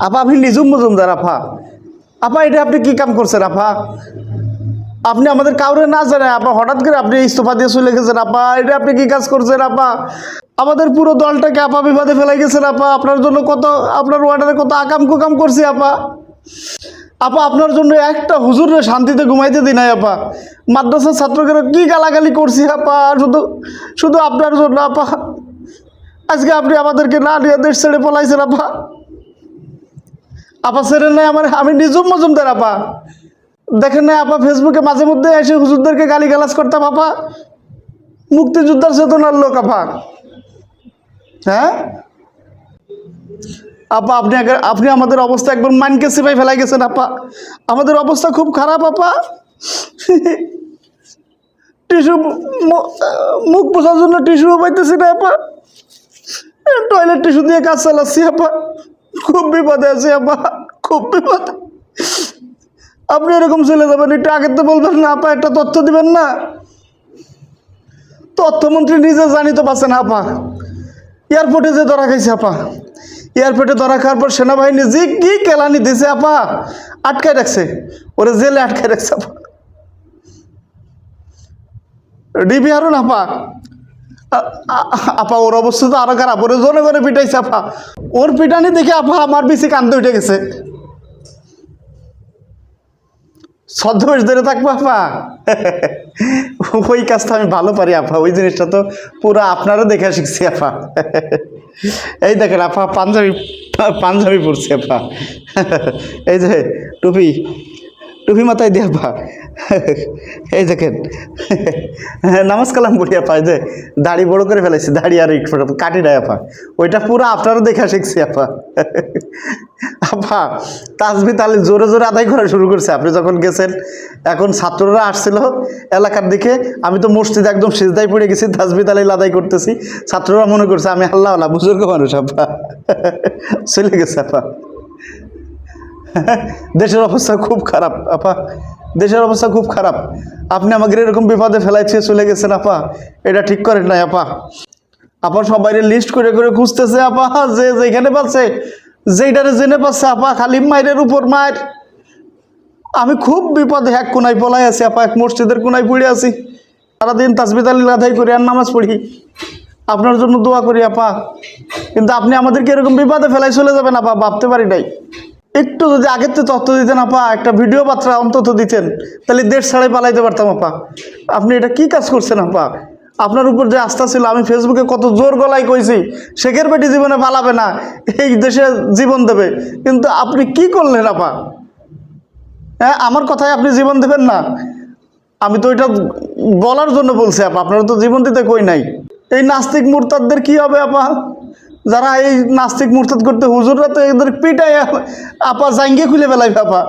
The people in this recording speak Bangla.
আপা আপনি নিজুম মজুমদার আপা, আপা এটা আপনি কি কাম করছেন আপা? আপনি আমাদের কাউরে না জানেন আপা, হঠাৎ করে আপনি ইস্তফা দিয়ে চলে গেছেন আপা, এটা আপনি কি কাজ করছেন আপা? আমাদের পুরো দলটাকে আপা বিপদে ফেলাই গেছেন আপা। আপনার জন্য কত, আপনার ওয়ার্ডারে কত আকাম কুকাম করছি আপা। আপা আপনার জন্য একটা হুজুরে শান্তিতে ঘুমাইতে দিই নাই আপা। মাদ্রাসার ছাত্রকে কি গালাগালি করছি আপা, শুধু শুধু আপনার জন্য আপা। আজকে আপনি আমাদেরকে না নিয়ে দেশ ছেড়ে পলাইছেন আপা। আপা ছেড়ে নাই আমার, আমি নিজুম মজুমদার আপা। দেখেন না আপা, ফেসবুকে মাঝে মধ্যে এসে হুজুরদেরকে গালি গালাজ করতাম আপা। মুক্তিযোদ্ধার চেতনার লোক আপা। হ্যাঁ আপা, আপনি আমাদের অবস্থা একবার মানকে সিপাই ফেলাই গেছেন আপা। আমাদের অবস্থা খুব খারাপ আপা। টিস্যু, মুখ পোছার জন্য টিস্যুও পাইতেছি না আপা। টয়লেট টিস্যু দিয়ে কাজ চালাচ্ছি আপা। খুব বিপদে আছি আপা, খুব বিপদ। আপনি এরকম চলে যাবেন, একটু আগে তো বলবেন না আপা, একটা তথ্য দিবেন না? তথ্যমন্ত্রী নিজে জানি তো পাচ্ছেন আপা, এয়ারপোর্টে যে ধরা খাইছে আপা। এয়ারপোর্টে ধরা খাওয়ার পর সেনাবাহিনী যে কি কেলানি দিছে আপা, আটকায় রাখছে, ওরে জেলে আটকায় রাখছে আপা। ডিবি হারুন আপা, আপা ওর অবস্থা তো আরো খারাপ, ওরে জনে করে পিটাইছে আপা। ওর পিটানি দেখে আপা আমার বেশি কান্দে উঠে গেছে। ছদ্মবেশ ধরে থাকবো আপা? ওই কাজটা আমি ভালো পারি আপা, ওই জিনিসটা তো পুরো আপনারও দেখা শিখছি আপা। এই দেখেন আপা, পাঞ্জাবি পাঞ্জাবি পরছি আপা। এই যে টুপি, টুপি মাথায় দিয়ে আপা। এই দেখেন নামাজ কালাম পড়ি আপা। এই যে দাড়ি বড় করে ফেলেছি, দাড়ি আর একটু কাটি নাই আপা, ওইটা পুরো আপনারও দেখা শিখছি আপা। আপা তাসবি তাহলে জোরে জোরে আদায় করা শুরু করছে আপনি যখন গেছেন। এখন ছাত্ররা আসছিল এলাকার দিকে, আমি তো মসজিদে একদম সিজদায় পড়ে গেছি, তাসবি তাহলে আদায় করতেছি। ছাত্ররা মনে করছে আমি আল্লাহ আল্লাহ বুজুর্গ মানুষ আপা। চলে গেছে আপা। দেশের অবস্থা খুব খারাপ আপা, দেশের অবস্থা খুব খারাপ। আপনি আমাকে এরকম বিপদে ফেলাইছে চলে গেছেন আপা, এটা ঠিক করেন নাই আপা। আপা সবাই লিস্ট করে করে খুঁজতেছে আপা, যে যেখানে পাচ্ছে, যেইটারে জেনে পাচ্ছে আপা, খালি মায়ের উপর মায়ের। আমি খুব বিপদে, এক কোনায় পলাই আছি আপা, এক মসজিদের কোনায় পড়ে আছি। সারাদিন তাসবিহ তাহলিল আদায় করি আর নামাজ পড়ি, আপনার জন্য দোয়া করি আপা। কিন্তু আপনি আমাদেরকে এরকম বিপদে ফেলাই চলে যাবেন আপা, ভাবতে পারি নাই। একটু যদি আগের তো তথ্য দিতেন আপা, একটা ভিডিও বার্তা অন্তত দিতেন, তাহলে দেশ ছাড়াই পালাইতে পারতাম আপা। আপনি এটা কি কাজ করছেন আপা? আপনার উপর যে আস্থা ছিল, আমি ফেসবুকে কত জোর গলায় কইছি শেখের বেটি জীবনে পালাবে না, এই দেশে জীবন দেবে, কিন্তু আপনি কি করলেন আপা? হ্যাঁ, আমার কথায় আপনি জীবন দেবেন না? আমি তো এটা বলার জন্য বলছি আপা, আপনারা তো জীবন দিতে কই নাই। এই নাস্তিক মুরতাদদের কি হবে আপা? যারা এই নাস্তিক মুরতাদ করতে, হুজুররা তো এদের পিটাই আপা জাঙ্গিয়ে খুলে ফেলাইবে আপা।